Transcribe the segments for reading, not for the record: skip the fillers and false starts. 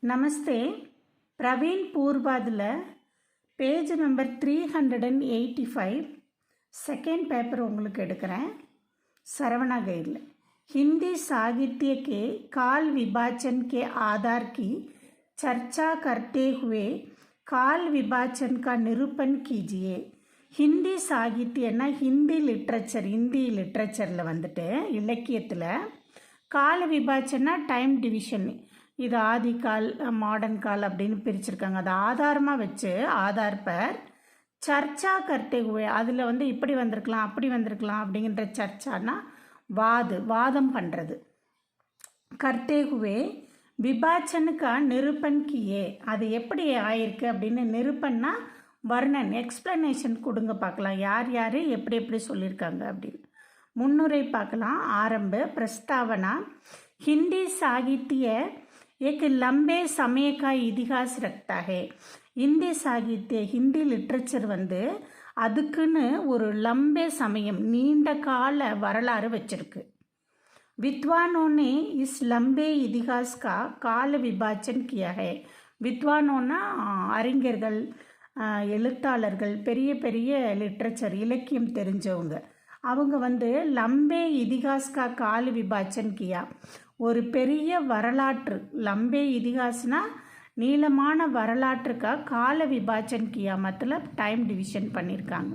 நமஸ்தே. பிரவீன் பூர்வாதில் page number 385 second paper உங்களுக்கு எடுக்கிறேன். सरवणा गाइड हिंदी साहित्य के काल विभाजन के आधार की चर्चा करते हुए काल विभाजन का निरूपण कीजिए. हिंदी சாகித்யன்னா ஹிந்தி லிட்ரேச்சரில் வந்துட்டு இலக்கியத்தில் கால விபாச்சனா டைம் டிவிஷன், இது ஆதி கால் மாடர்ன் கால் அப்படின்னு பிரிச்சிருக்காங்க. அதை ஆதாரமாக வச்சு ஆதார் பர் சர்ச்சா கர்த்தே ஹுவே, அதில் வந்து இப்படி வந்திருக்கலாம் அப்படி வந்திருக்கலாம் அப்படிங்கிற சர்ச்சானா வாதம் பண்ணுறது. கர்த்தே ஹுவே விபாச்சனுக்கா நிருப்பன் கியே, அது எப்படி ஆயிருக்கு அப்படின்னு நிருப்பன்னா வர்ணன் எக்ஸ்பிளனேஷன் கொடுங்க பார்க்கலாம், யார் யார் எப்படி எப்படி சொல்லியிருக்காங்க அப்படின்னு. முன்னுரை பார்க்கலாம். ஆரம்ப பிரஸ்தாவனா. हिंदी साहित्य एक लंबे समय का इतिहास रखता है. हिंदी साहित्य हिंदी लिटरेचर வந்து அதுக்குன்னு ஒரு லம்பே சமயம் நீண்ட கால வரலாறு வச்சிருக்கு. विद्वानों ने इस लंबे इतिहास का काल विभाजन किया है. विद्वानोंனா அறிஞர்கள், எழுத்தாளர்கள், பெரிய பெரிய லிட்ரேச்சர் இலக்கியம் தெரிஞ்சவங்க, அவங்க வந்து லம்பே இதிகாஸ்கா கால விபாச்சன் கியா, ஒரு பெரிய வரலாற்று, லம்பே இதிகாஸ்னா நீளமான வரலாற்றுக்கா கால விபாச்சன் கியா मतलब டைம் டிவிஷன் பண்ணியிருக்காங்க.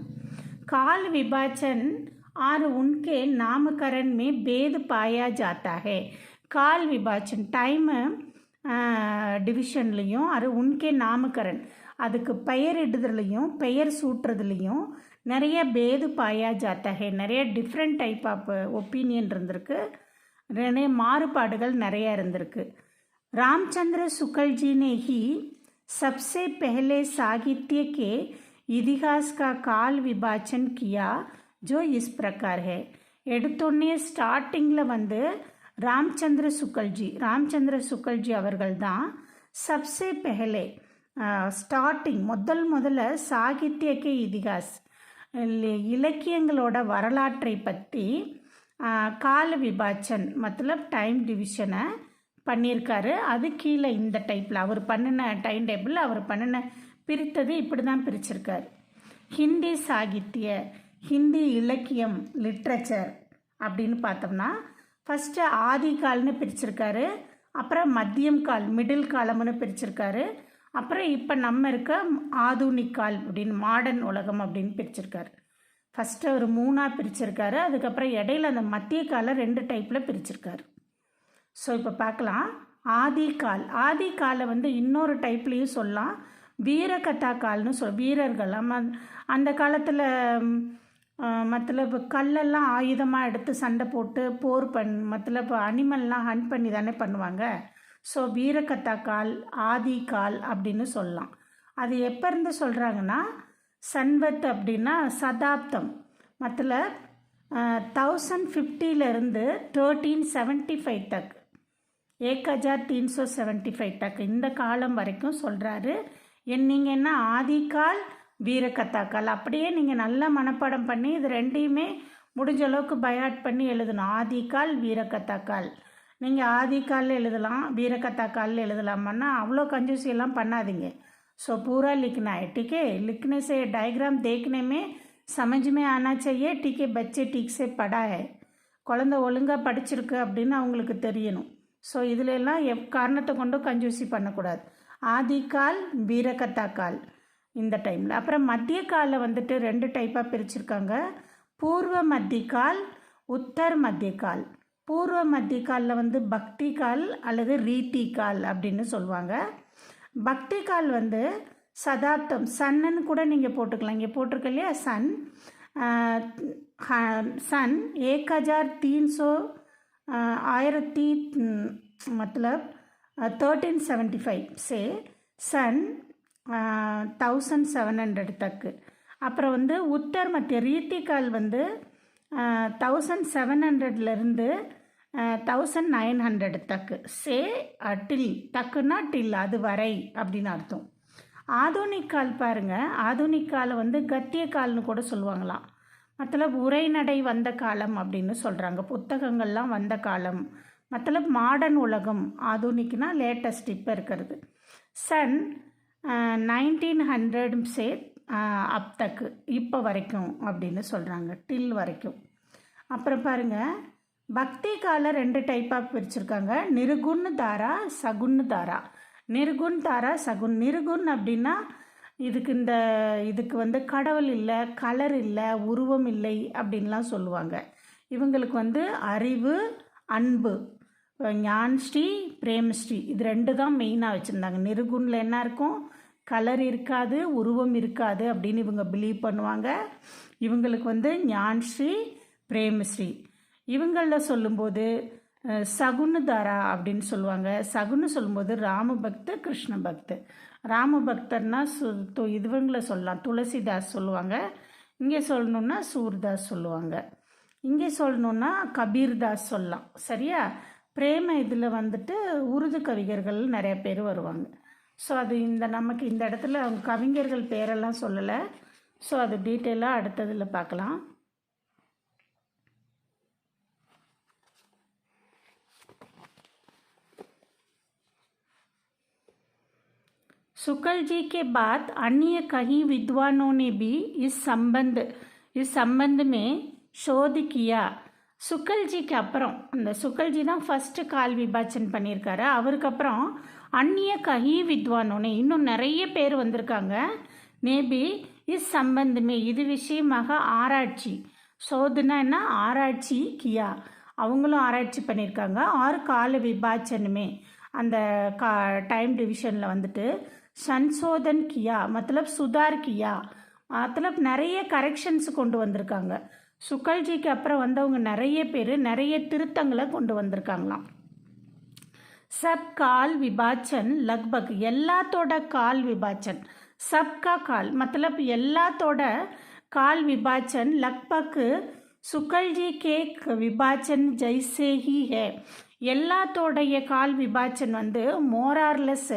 काल विभाजन और उनके नामकरण में भेद पाया जाता है. काल विभाजन டைம் டிவிஷன்லேயும் அது உன்கே நாமகரன், அதுக்கு பெயரிடுதலையும் பெயர் சூட்டுறதுலையும் நிறைய பேது பாயா ஜாத்தகை, நிறைய டிஃப்ரெண்ட் டைப் ஆஃப் ஒப்பீனியன் இருந்திருக்கு, நிறைய மாறுபாடுகள் நிறைய இருந்திருக்கு. रामचंद्र शुक्ल जी ने ही सबसे पहले साहित्य के इतिहास का काल विभाजन किया जो इस प्रकार है. எடுத்தோடனே ஸ்டார்டிங்கில் வந்து ராம்சந்திர சுக்கல்ஜி அவர்கள் தான் சப்சே பெஹலே ஸ்டார்டிங் முதல்ல சாகித்யக்கே இதிகாஸ் இலக்கியங்களோட வரலாற்றை பற்றி கால விபாச்சன் மத்தலப் டைம் டிவிஷனை பண்ணியிருக்காரு. அது கீழே இந்த டைப்பில் அவர் பண்ணின டைம் டேபிள் அவர் பண்ணின பிரித்தது இப்படி தான் பிரிச்சிருக்காரு. ஹிந்தி சாகித்ய ஹிந்தி இலக்கியம் லிட்ரேச்சர் அப்படின்னு பார்த்தோம்னா ஃபஸ்ட்டு ஆதி கால்னு பிரிச்சிருக்காரு, அப்புறம் மத்தியம் கால் மிடில் காலம்னு பிரிச்சிருக்காரு, அப்புறம் இப்போ நம்ம இருக்க ஆதுனிக் கால் அப்படின்னு மாடர்ன் உலகம் அப்படின்னு பிரிச்சிருக்காரு. ஃபஸ்ட்டு அவர் 3ஆக பிரிச்சிருக்காரு, அதுக்கப்புறம் இடையில அந்த மத்திய காலை 2 டைப்பில் பிரிச்சிருக்காரு. ஸோ இப்போ பார்க்கலாம். ஆதி காலை வந்து இன்னொரு டைப்லேயும் சொல்லலாம், வீரகதா கால்னு வீரர்கள் அந்த காலத்தில் மத்தலப் கல்லெல்லாம் ஆயுதமாக எடுத்து சண்டை போட்டு போர் மத்தலப் அனிமல்லாம் ஹண்ட் பண்ணி தானே பண்ணுவாங்க. ஸோ வீரகதா கால் ஆதி கால் அப்படின்னு சொல்லலாம். அது எப்போ இருந்து சொல்கிறாங்கன்னா சன்வத் அப்படின்னா சதாப்தம் மத்தலப் 1050 1375 தக் 1375 தக் இந்த காலம் வரைக்கும் சொல்கிறாரு. நீங்கள் என்ன ஆதிகால் வீரகதா கால் அப்படியே நீங்கள் நல்லா மனப்பாடம் பண்ணி இது ரெண்டையுமே முடிஞ்ச அளவுக்கு பயாட் பண்ணி எழுதணும். ஆதிகால் வீரகதா கால், நீங்கள் ஆதிகாலில் எழுதலாம் வீரகதா காலில் எழுதலாமான்னா அவ்வளோ கன்ஃபியூசியெல்லாம் பண்ணாதீங்க. सो पूरा लिखना है, ठीक है. लिखने से डायग्राम देखने में समझ में आना चाहिए, ठीक है. बच्चे ठीक से पढ़ा है, குழந்தை ஒழுங்காக படிச்சிருக்கு அப்படின்னு அவங்களுக்கு தெரியணும். ஸோ இதில் எல்லாம் காரணத்தை கொண்டும் கன்ஃபியூசி பண்ணக்கூடாது. ஆதிகால் வீரகதா கால் இந்த டைமில். அப்புறம் மத்திய காலில் வந்துட்டு 2 டைப்பாக பிரிச்சிருக்காங்க, பூர்வ மத்திய கால் உத்தர் மத்திய கால். பூர்வ மத்திய காலில் வந்து பக்தி கால் அல்லது ரீதி கால் அப்படின்னு சொல்லுவாங்க. பக்தி கால் வந்து சதாப்தம் சன்னு கூட நீங்கள் போட்டுக்கலாம், இங்கே போட்டிருக்க இல்லையா சன் 1300 मतलब 1375 से सन 1700 तक. அப்புறம் வந்து உத்தர் மத்திய ரீதி கால் வந்து 1700 1900 தக்கு சே டில், தக்குன்னா டில் அது வரை அப்படின்னு அர்த்தம். ஆதுனிக் கால் பாருங்கள், ஆதுனிக் காலை வந்து கத்திய கால்னு கூட சொல்லுவாங்களாம், மத்தலப் உரைநடை வந்த காலம் அப்படின்னு சொல்கிறாங்க, புத்தகங்கள்லாம் வந்த காலம், मतलब மாடர்ன் உலகம், ஆதுனிக்னா லேட்டஸ்ட் இப்போ இருக்கிறது. சன் 1900 சே அப் தக்கு, இப்போ வரைக்கும் அப்படின்னு சொல்கிறாங்க, டில் வரைக்கும். அப்புறம் பாருங்கள், பக்தி கால 2 டைப்பாக பிரிச்சுருக்காங்க, நிருகுண் தாரா சகுன் தாரா. நிருகுண் தாரா சகுன். நிருகுண் அப்படின்னா இதுக்கு வந்து கடவுள் இல்லை, கலர் இல்லை, உருவம் இல்லை அப்படின்லாம் சொல்லுவாங்க. இவங்களுக்கு வந்து அறிவு, அன்பு, ஞான்ஸ்ரீ, பிரேமஸ்ரீ, இது 2 தான் மெயினாக வச்சுருந்தாங்க. நிருகுணில் என்ன இருக்கும், கலர் இருக்காது, உருவம் இருக்காது அப்படின்னு இவங்க பிலீவ் பண்ணுவாங்க. இவங்களுக்கு வந்து ஞான்ஸ்ரீ, பிரேமஸ்ரீ. இவங்களில் சொல்லும்போது சகுனதாரா அப்படின்னு சொல்லுவாங்க. சகுன்னு சொல்லும்போது ராமபக்து, கிருஷ்ண பக்து. ராமபக்தர்னா இவங்களை சொல்லலாம், துளசிதாஸ் சொல்லுவாங்க. இங்கே சொல்லணுன்னா சூர்தாஸ் சொல்லுவாங்க. இங்கே சொல்லணுன்னா கபீர்தாஸ் சொல்லலாம். சரியா? பிரேம இதில் வந்துட்டு உருது கவிஞர்கள் நிறைய பேர் வருவாங்க. ஸோ அது நமக்கு இந்த இடத்துல அவங்க கவிஞர்கள் பேரெல்லாம் சொல்லலை. ஸோ அது டீட்டெயிலாக அடுத்ததில் பார்க்கலாம். शुक्ल जी के बाद अन्य कई विद्वानों ने भी इस संबंध में शोध किया. சுக்கல் ஜிக்கு அப்புறம், அந்த சுக்கல் ஜி தான் ஃபஸ்ட்டு கால் விபாச்சன் பண்ணியிருக்காரு. அவருக்கு அப்புறம் அந்நிய கஹி வித்வானோனே இன்னும் நிறைய பேர் வந்திருக்காங்க. மேபி இஸ் சம்பந்தமே, இது விஷயமாக ஆராய்ச்சி, சோதனை என்ன, ஆராய்ச்சி கியா, அவங்களும் ஆராய்ச்சி பண்ணியிருக்காங்க. ஆறு கால விபாச்சனுமே, அந்த டைம் டிவிஷனில் வந்துட்டு சன்சோதன் கியா மத்தலப் சுதார் கியா, மத்தலப் நிறைய கரெக்ஷன்ஸ் கொண்டு வந்திருக்காங்க. சுக்கல்ஜிக்கு அப்புறம் வந்தவங்க நிறைய பேர் நிறைய திருத்தங்களை கொண்டு வந்திருக்காங்களாம். சப் கால் விபாச்சன் லக்பக், எல்லாத்தோட கால் விபாச்சன், சப்கா கால் மத்தலப் எல்லாத்தோட கால் விபாச்சன் லக்பக் சுக்கல்ஜி கே விபாச்சன் ஜெய்சே ஹி ஹே, எல்லாத்தோடைய கால் விபாச்சன் வந்து மோரார்லெஸ்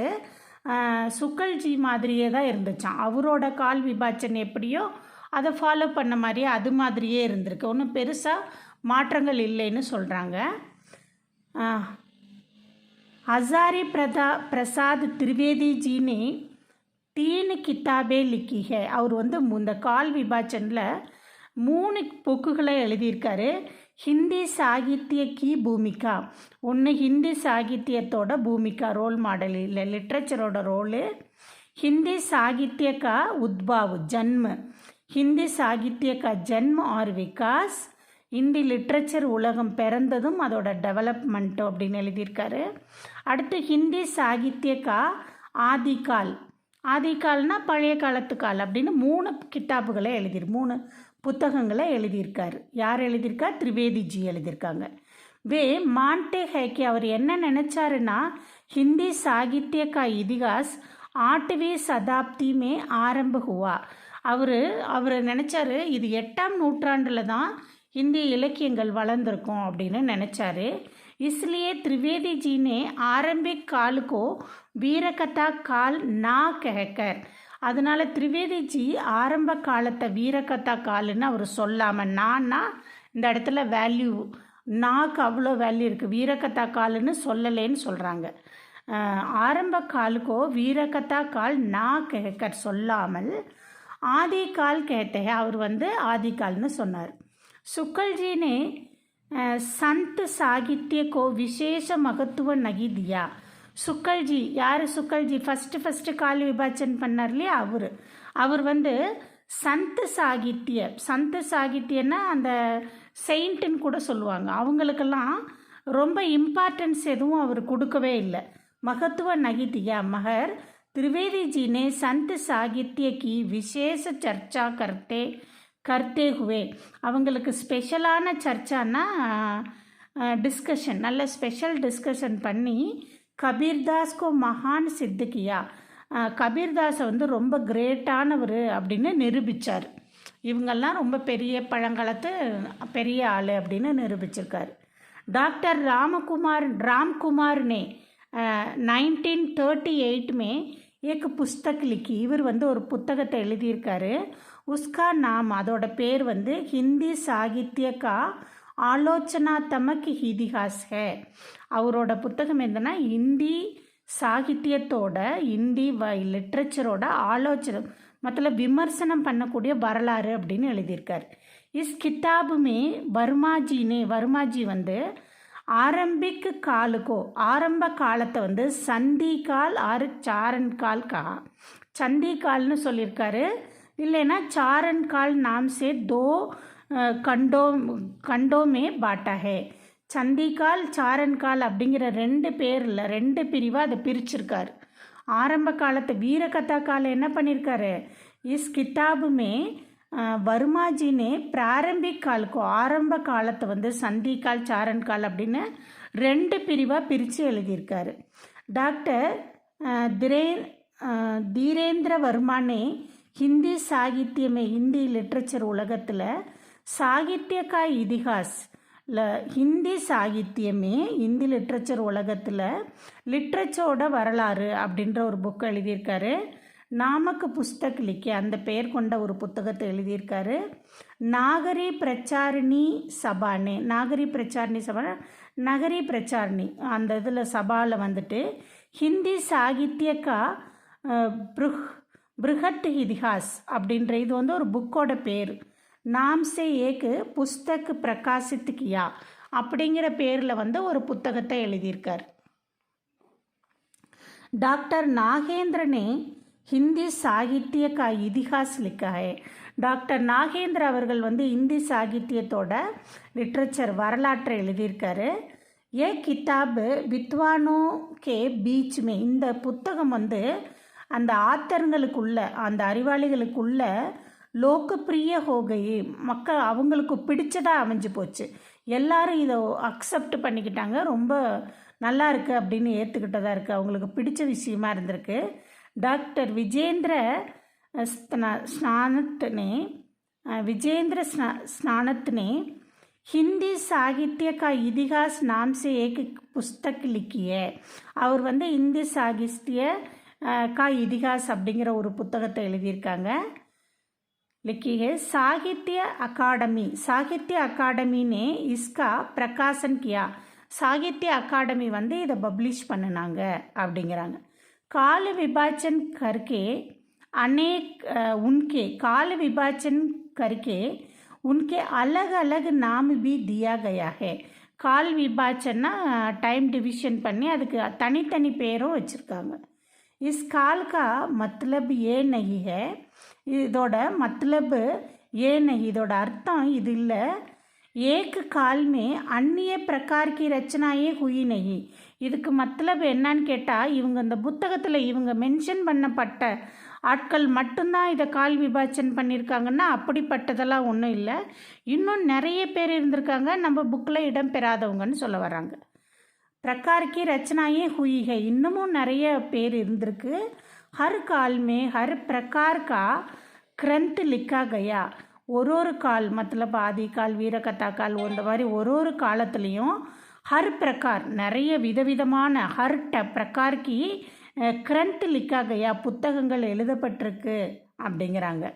சுக்கல்ஜி மாதிரியே தான் இருந்துச்சான். அவரோட கால் விபாச்சன் எப்படியோ அதை ஃபாலோ பண்ண மாதிரியே அது மாதிரியே இருந்திருக்கு, ஒன்றும் பெருசாக மாற்றங்கள் இல்லைன்னு சொல்கிறாங்க. हजारी प्रसाद त्रिवेदी जी ने 3 किताबें लिखी है. அவர் வந்து இந்த கால் விபாச்சனில் 3 புக்குகளை எழுதியிருக்காரு. ஹிந்தி சாகித்ய கி பூமிகா, ஒன்று ஹிந்தி சாகித்யத்தோட பூமிகா ரோல் மாடல் இல்லை, லிட்ரேச்சரோட ரோலு. ஹிந்தி சாகித்ய கா உத்பாவ் ஜன்ம, ஹிந்தி சாகித்ய கா ஜன்ம ஆர் விகாஸ், இந்தி லிட்ரேச்சர் உலகம் பிறந்ததும் அதோட டெவலப்மெண்ட்டும் அப்படின்னு எழுதியிருக்காரு. அடுத்து ஹிந்தி சாகித்யக்கா ஆதிகால், ஆதிகால்னா பழைய காலத்து கால் அப்படின்னு 3 கித்தாப்புகளை 3 புத்தகங்களை எழுதியிருக்காரு. யார் எழுதியிருக்கா? திரிவேதிஜி எழுதியிருக்காங்க. வே மான்டே ஹேக்கி, அவர் என்ன நினச்சாருன்னா ஹிந்தி சாகித்யக்கா இதிகாஸ் 8वीं சதாப்தி மே ஆரம்ப ஹுவா. அவர் நினச்சாரு இது 8ஆம் நூற்றாண்டில் தான் இந்திய இலக்கியங்கள் வளர்ந்துருக்கும் அப்படின்னு நினச்சாரு. इसलिए त्रिवेदी जी ने आरंभिक काल को वीरकथा काल ना कहकर, அதனால் திரிவேதி ஜி ஆரம்ப காலத்தை வீரகதா கால்னு அவர் சொல்லாமல், நான்னா இந்த இடத்துல வேல்யூ, நாக்கு அவ்வளோ வேல்யூ இருக்குது, வீரகதா கால்னு சொல்லலேன்னு சொல்கிறாங்க. ஆரம்ப காலுக்கோ வீரகதா கால் நா கேக்கர் சொல்லாமல் ஆதி கால் கேட்டே, அவர் வந்து ஆதி கால்னு சொன்னார். शुक्ल जी ने संत साहित्य को विशेष महत्व नहीं दिया. சுக்கல் ஜி, யார் சுக்கல் ஜி? ஃபஸ்ட்டு கால் விபாச்சன் பண்ணார் இல்லையா, அவர் வந்து சந்த் சாகித்யன்னா அந்த செயின்ட்டுன்னு கூட சொல்லுவாங்க, அவங்களுக்கெல்லாம் ரொம்ப இம்பார்ட்டன்ஸ் எதுவும் அவர் கொடுக்கவே இல்லை. மகத்துவ நகிதியா மகர் त्रिवेदी जी ने संत साहित्य की विशेष चर्चा करते हुए, அவங்களுக்கு ஸ்பெஷலான சர்ச்சானா டிஸ்கஷன், நல்ல ஸ்பெஷல் டிஸ்கஷன் பண்ணி கபீர்தாஸ்கோ மகான் சித்திக்கியா, கபீர்தாஸை வந்து ரொம்ப கிரேட்டானவர் அப்படின்னு நிரூபித்தார். இவங்கெல்லாம் ரொம்ப பெரிய பழங்காலத்து பெரிய ஆள் அப்படின்னு நிரூபிச்சிருக்காரு. டாக்டர் ராம்குமார் ने 1938 में एक पुस्तक लिखी, இவர் வந்து ஒரு புத்தகத்தை எழுதியிருக்காரு. உஸ்கா நாம், அதோட பேர் வந்து ஹிந்தி சாகித்ய கா ஆலோசனாத்மக் இதிகாஸ் ஹே. அவரோட புத்தகம் என்னன்னா இந்தி சாகித்யத்தோட இந்தி லிட்ரேச்சரோட ஆலோசனை மத்தலப் விமர்சனம் பண்ணக்கூடிய வரலாறு அப்படின்னு எழுதியிருக்கார். இஸ் கிதாபுமே வர்மாஜி வந்து ஆரம்பிக் காலுக்கோ ஆரம்ப காலத்தை வந்து சந்தி கால் ஆறு சாரன் கால் சந்தி கால்னு சொல்லியிருக்காரு. இல்லைன்னா சாரன் கால் நாம் சே தோ கண்டோமே பாட்டா ஹே. சந்திகால் சாரன்கால் அப்படிங்கிற ரெண்டு பிரிவாக அதை பிரிச்சிருக்காரு. ஆரம்ப காலத்து வீரகதா காலம் என்ன பண்ணியிருக்காரு, இஸ் கிதாபுமே வர்மாஜினே பிராரம்பிக் காலுக்கோ ஆரம்ப காலத்தை வந்து சந்திகால் சாரன்கால் அப்படின்னு 2 பிரிவாக பிரித்து எழுதியிருக்காரு. டாக்டர் தீரேந்திர வர்மானே ஹிந்தி சாகித்யமே ஹிந்தி லிட்ரேச்சர் உலகத்தில் சாகித்ய கா இதிகாஸ் ஹிந்தி சாகித்யமே ஹிந்தி லிட்ரேச்சர் உலகத்தில் லிட்ரேச்சரோட வரலாறு அப்படின்ற ஒரு புக் எழுதியிருக்காரு. நாமக்கு புஸ்தக் லிக்கே அந்த பெயர் கொண்ட ஒரு புத்தகத்தை எழுதியிருக்காரு. நாகரி பிரச்சாரணி சபானே நகரி பிரச்சாரணி அந்த இதில் சபாவில் வந்துட்டு ஹிந்தி சாகித்யக்கா பிருஹத் இதிகாஸ் அப்படின்ற இது வந்து ஒரு புக்கோட பேர். நாம் சே ஏக்கு புஸ்தக் பிரகாசித் கியா அப்படிங்கிற பேரில் வந்து ஒரு புத்தகத்தை எழுதியிருக்கார். டாக்டர் நாகேந்திரனே ஹிந்தி சாகித்ய கா இதிகாஸ் லிக்கா ஹே. டாக்டர் நாகேந்திர அவர்கள் வந்து இந்தி சாகித்யத்தோட லிட்ரேச்சர் வரலாற்றை எழுதியிருக்காரு. ஏ கிதாப் வித்வானோ கே பீச் மே இந்த புத்தகம் வந்து அந்த ஆத்தர்களுக்குள்ள அந்த அறிவாளிகளுக்குள்ள லோகப்பிரிய ஹோகையே மக்கள் அவங்களுக்கு பிடிச்சதாக அமைஞ்சு போச்சு. எல்லாரும் இதை அக்செப்ட் பண்ணிக்கிட்டாங்க, ரொம்ப நல்லா இருக்குது அப்படின்னு ஏற்றுக்கிட்டதாக இருக்குது, அவங்களுக்கு பிடிச்ச விஷயமா இருந்திருக்கு. டாக்டர் விஜேந்திர ஸ்நானத்னே ஹிந்தி சாகித்ய கா இதிகாஸ் நாம் சே ஏக் புஸ்தக் லிக்கிய அவர் வந்து இந்தி சாகித்ய கா இதிகாஸ் அப்படிங்கிற ஒரு புத்தகத்தை எழுதியிருக்காங்க. लिखी है. साहित्य अकादमी ने इसका प्रकाशन किया. साहित्य अकादमी வந்து இதை பப்ளிஷ் பண்ணினாங்க அப்படிங்கிறாங்க. काल विभाजन करके उनके अलग अलग नाम भी दिया गया है. கால் விபாஜன்னா டைம் டிவிஷன் பண்ணி அதுக்கு தனித்தனி பேரும் வச்சுருக்காங்க. इस काल का मतलब ये नहीं है. இதோட மத்லபு ஏ நஹி இதோட அர்த்தம் இது இல்லை. ஏக்கு கால்மே அந்நிய பிரகார்கி ரச்சனாயே ஹுயி நஹி. இதுக்கு மத்லபு என்னன்னு கேட்டால் இவங்க இந்த புத்தகத்தில் இவங்க மென்ஷன் பண்ணப்பட்ட ஆட்கள் மட்டும்தான் இதை கால் விபாஜன் பண்ணியிருக்காங்கன்னா அப்படிப்பட்டதெல்லாம் ஒன்றும் இல்லை. இன்னும் நிறைய பேர் இருந்திருக்காங்க நம்ம புக்கில் இடம் பெறாதவங்கன்னு சொல்ல வராங்க. பிரகார்கி ரச்சனாயே ஹுயி है இன்னமும் நிறைய பேர் இருந்திருக்கு. ஹர் கால் மே ஹர் பிரகார் கா கிரந்த் லிக்கா கயா. ஒரு கால் மத்தலப் ஆதி கால் வீரகதா கால் இந்த மாதிரி ஒரு காலத்துலேயும் ஹர் பிரகார் நிறைய விதவிதமான ஹர் பிரகார்கி கிரந்த் லிக்கா கயா புத்தகங்கள் எழுதப்பட்டிருக்கு அப்படிங்கிறாங்க.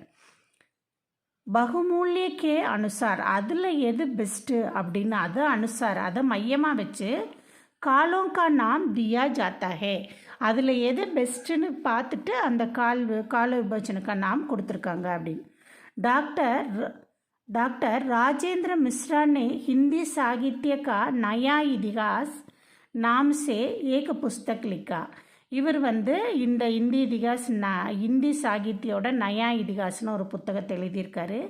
பகுமூல்யக்கே அனுசார் அதில் எது பெஸ்ட்டு அப்படின்னு அது அனுசார் அதை மையமாக வச்சு காலோங்கா நாம் தியா ஜாத்தா ஹே அதில் எது பெஸ்ட்டுன்னு பார்த்துட்டு அந்த கால விபஜனுக்கா நாம் கொடுத்துருக்காங்க அப்படின்னு. டாக்டர் ராஜேந்திர மிஸ்ரா ने हिंदी साहित्य का नया इतिहास नाम से एक पुस्तक लिखा. இவர் வந்து இந்த இந்தி சாகித்யோட நயா இதிகாஸ்னு ஒரு புத்தகத்தை எழுதியிருக்காரு.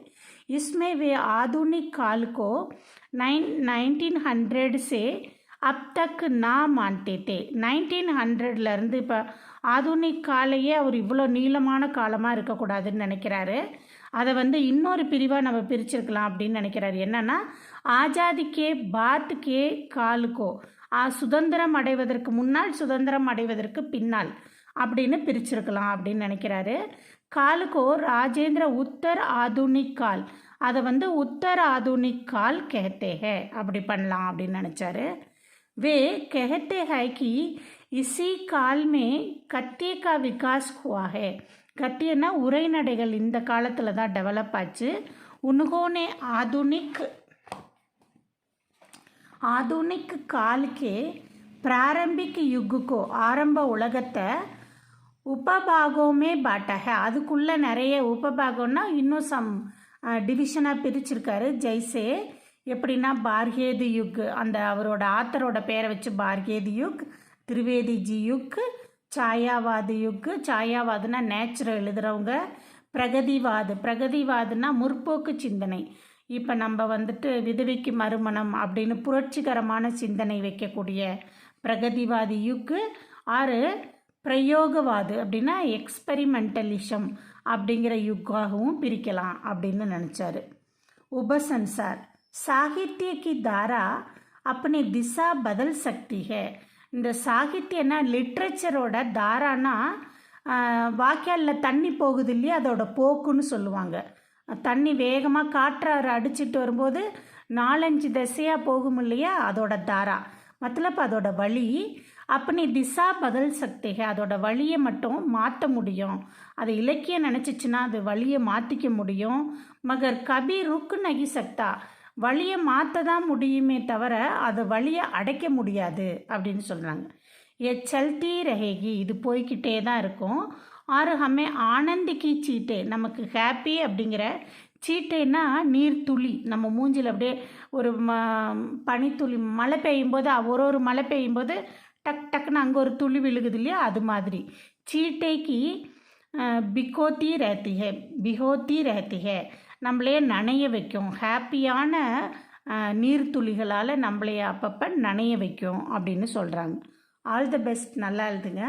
इसमें वे आधुनिक काल को 1900 से अब तक ना मानते थे. 1900லேருந்து இப்போ ஆதுனிக் காலையே அவர் இவ்வளோ நீளமான காலமாக இருக்கக்கூடாதுன்னு நினைக்கிறாரு. அதை வந்து இன்னொரு பிரிவாக நம்ம பிரிச்சிருக்கலாம் அப்படின்னு நினைக்கிறாரு. என்னன்னா ஆஜாதிக்கே பாத்கே காலுக்கோ சுதந்திரம் அடைவதற்கு முன்னால் சுதந்திரம் அடைவதற்கு பின்னால் அப்படின்னு பிரிச்சிருக்கலாம் அப்படின்னு நினைக்கிறாரு. காலுக்கோ ராஜேந்திர உத்தர் ஆதுனிக் கால் அதை வந்து உத்தர் ஆதுனிக் கால் कहते हैं அப்படி பண்ணலாம் அப்படின்னு நினச்சாரு. वे कहते हैं कि इसी काल में गद्य का विकास हुआ है. गद्यना உரைநடைகள் இந்த காலத்தில் தான் டெவலப் ஆச்சு. उन्होंने आधुनिक ஆதுனிக் काल के प्रारंभिक युग को ஆரம்ப உலகத்தை உபபாகமே பாட்டா है அதுக்குள்ளே நிறைய உபபாகம்னா இன்னும் சம் டிவிஷனாக பிரிச்சிருக்காரு. ஜெய்சே எப்படின்னா பார்கேது யுக், அந்த அவரோட ஆத்தரோட பேரை வச்சு பார்கேது யுக், திரிவேதிஜி யுக், சாயாவாது யுக், சாயாவாதுன்னா நேச்சுரல் எழுதுகிறவங்க, பிரகதிவாதுன்னா முற்போக்கு சிந்தனை. இப்போ நம்ம வந்துட்டு விதவைக்கு மறுமணம் அப்படின்னு புரட்சிகரமான சிந்தனை வைக்கக்கூடிய பிரகதிவாதி யுக்கு, ஆறு பிரயோகவாது அப்படின்னா எக்ஸ்பெரிமெண்டலிசம் அப்படிங்கிற யுக்காகவும் பிரிக்கலாம் அப்படின்னு நினச்சாரு. உபசன்சார் சாகித்ய கி தாரா अपनी திசா பதல் சக்தி है. இந்த சாகித்யனா லிட்ரேச்சரோட தாரானா வாய்க்காலில் தண்ணி போகுது இல்லையா, அதோட போக்குன்னு சொல்லுவாங்க. தண்ணி வேகமாக காற்றாறு அடிச்சிட்டு வரும்போது 4-5 திசையாக போகும் இல்லையா, அதோட தாரா மத்தலப் அதோட வழி. அப்படி திசா பதல் சக்திக, அதோட வழியை மட்டும் மாற்ற முடியும். அது இலக்கியம் நினச்சிச்சின்னா அது வழியை மாற்றிக்க முடியும். மகர் கபி ருக்கு நகி சக்தா, வழியை மாற்ற தான் முடியுமே தவிர அது வழியை அடைக்க முடியாது அப்படின்னு சொல்கிறாங்க. ஏ சல்தி ரஹேகி, இது போய்கிட்டே தான் இருக்கும். ஆறு ஹமே ஆனந்திக்கு சீட்டே, நமக்கு ஹாப்பி அப்படிங்கிற சீட்டைன்னா நீர்த்துளி, நம்ம மூஞ்சில் அப்படியே ஒரு பனித்துளி, மழை பெய்யும்போது ஒரு மழை பெய்யும்போது டக் டக்குன்னு அங்கே ஒரு துளி விழுகுது இல்லையா, அது மாதிரி சீட்டைக்கு பிகோத்தி ரேத்தி ஹே, நம்மளையே நனைய வைக்கும். ஹாப்பியான நீர்த்துளிகளால் நம்மளைய அப்பப்போ நனைய வைக்கும் அப்படின்னு சொல்கிறாங்க. ஆல் தி பெஸ்ட், நல்லா எழுதுங்க.